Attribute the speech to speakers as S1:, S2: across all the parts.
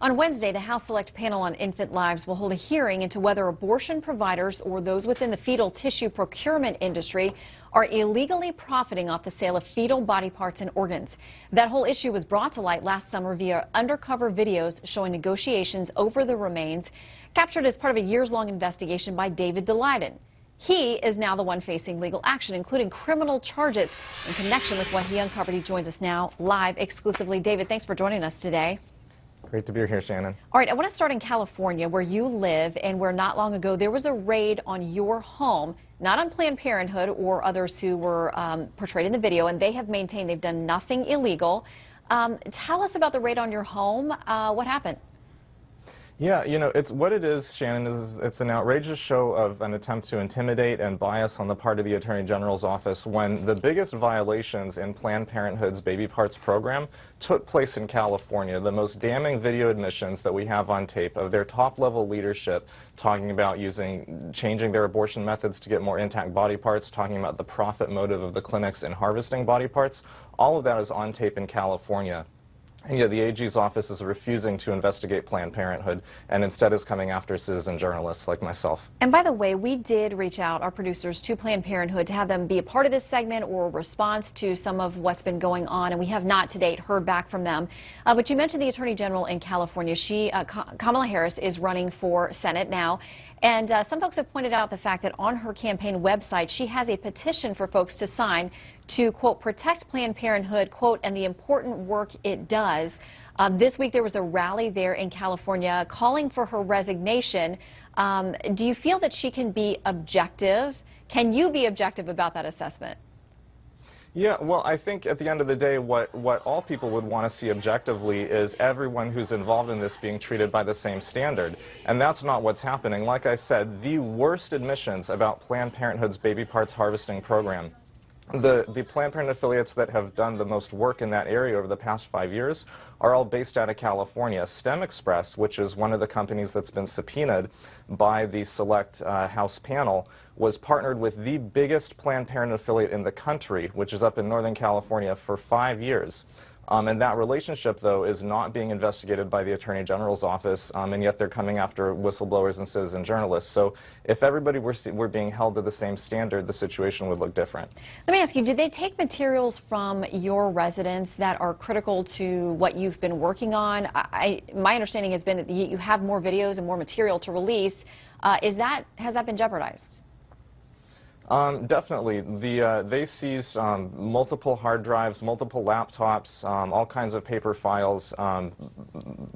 S1: On Wednesday, the House Select Panel on Infant Lives will hold a hearing into whether abortion providers or those within the fetal tissue procurement industry are illegally profiting off the sale of fetal body parts and organs. That whole issue was brought to light last summer via undercover videos showing negotiations over the remains, captured as part of a years-long investigation by David Daleiden. He is now the one facing legal action, including criminal charges in connection with what he uncovered. He joins us now live exclusively. David, thanks for joining us today.
S2: Great to be here, Shannon.
S1: All right, I want to start in California, where you live and where not long ago there was a raid on your home, not on Planned Parenthood or others who were portrayed in the video, and they have maintained they've done nothing illegal. Tell us about the raid on your home. What happened?
S2: Yeah, you know, it's what it is, Shannon, is it's an outrageous show of an attempt to intimidate and bias on the part of the Attorney General's office when the biggest violations in Planned Parenthood's baby parts program took place in California. The most damning video admissions that we have on tape of their top-level leadership talking about changing their abortion methods to get more intact body parts, talking about the profit motive of the clinics in harvesting body parts. All of that is on tape in California. And yet the AG's office is refusing to investigate Planned Parenthood and instead is coming after citizen journalists like myself.
S1: And by the way, we did reach out, our producers, to Planned Parenthood to have them be a part of this segment or a response to some of what's been going on, and we have not to date heard back from them. But you mentioned the Attorney General in California. Kamala Harris is running for Senate now. And some folks have pointed out the fact that on her campaign website, she has a petition for folks to sign to, quote, protect Planned Parenthood, quote, and the important work it does. This week there was a rally there in California calling for her resignation. Do you feel that she can be objective? Can you be objective about that assessment?
S2: Yeah, well, I think at the end of the day, what all people would want to see objectively is everyone who's involved in this being treated by the same standard. And that's not what's happening. Like I said, the worst admissions about Planned Parenthood's baby parts harvesting program. The Planned Parenthood affiliates that have done the most work in that area over the past 5 years are all based out of California. STEM Express, which is one of the companies that's been subpoenaed by the Select House panel, was partnered with the biggest Planned Parenthood affiliate in the country, which is up in Northern California, for 5 years. And that relationship, though, is not being investigated by the Attorney General's office, and yet they're coming after whistleblowers and citizen journalists. So if everybody were being held to the same standard, the situation would look different.
S1: Let me ask you, did they take materials from your residence that are critical to what you've been working on? My understanding has been that you have more videos and more material to release. Has that been jeopardized?
S2: Definitely. They seized multiple hard drives, multiple laptops, all kinds of paper files,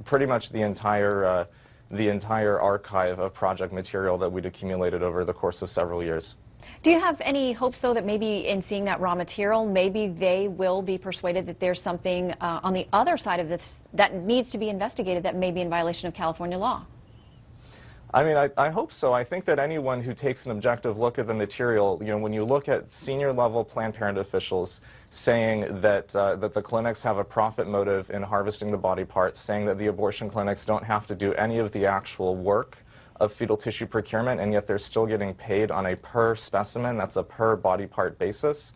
S2: pretty much the entire archive of project material that we'd accumulated over the course of several years.
S1: Do you have any hopes, though, that maybe in seeing that raw material, maybe they will be persuaded that there's something on the other side of this that needs to be investigated that may be in violation of California law?
S2: I mean, I hope so. I think that anyone who takes an objective look at the material, you know, when you look at senior-level Planned Parenthood officials saying that that the clinics have a profit motive in harvesting the body parts, saying that the abortion clinics don't have to do any of the actual work of fetal tissue procurement, and yet they're still getting paid on a per specimen, that's a per body part basis.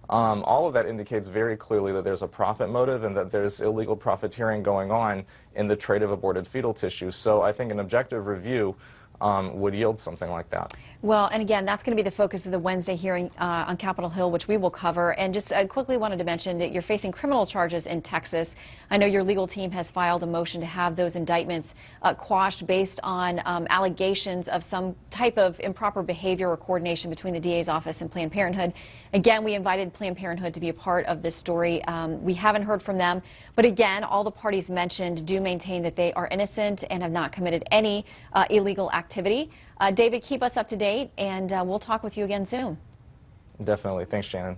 S2: All of that indicates very clearly that there's a profit motive and that there's illegal profiteering going on in the trade of aborted fetal tissue. So I think an objective review would yield something like that.
S1: Well, and again, that's going to be the focus of the Wednesday hearing on Capitol Hill, which we will cover. And just quickly wanted to mention that you're facing criminal charges in Texas. I know your legal team has filed a motion to have those indictments quashed based on allegations of some type of improper behavior or coordination between the DA's office and Planned Parenthood. Again, we invited Planned Parenthood to be a part of this story. We haven't heard from them. But again, all the parties mentioned do maintain that they are innocent and have not committed any illegal activity. David, keep us up to date, and we'll talk with you again soon.
S2: Definitely. Thanks, Shannon.